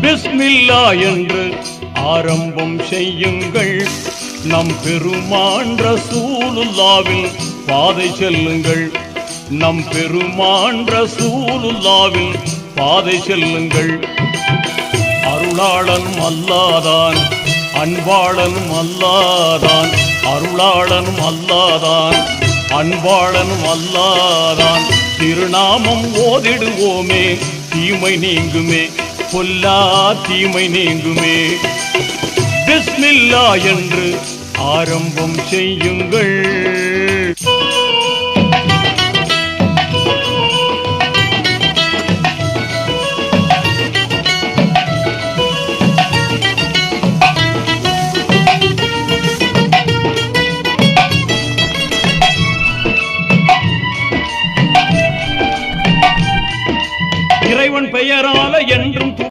பிஸ்மில்லா என்று ஆரம்பம் செய்யுங்கள். நம் பெருமான் ரசூலுல்லாவின் பாதை செல்லுங்கள். நம் பெருமான் ரசூலுல்லாவின் பாதை செல்லுங்கள். அருளாளனும் அல்லாதான், அன்பாளனும் அல்லாதான். அருளாளனும் அல்லாதான், அன்பாளனும் அல்லாதான். திருநாமம் ஓதிடுவோமே, தீமை நீங்குமே, பொல்லா தீமை நீங்குமே. பிஸ்மில்லா என்று ஆரம்பம் செய்யுங்கள்.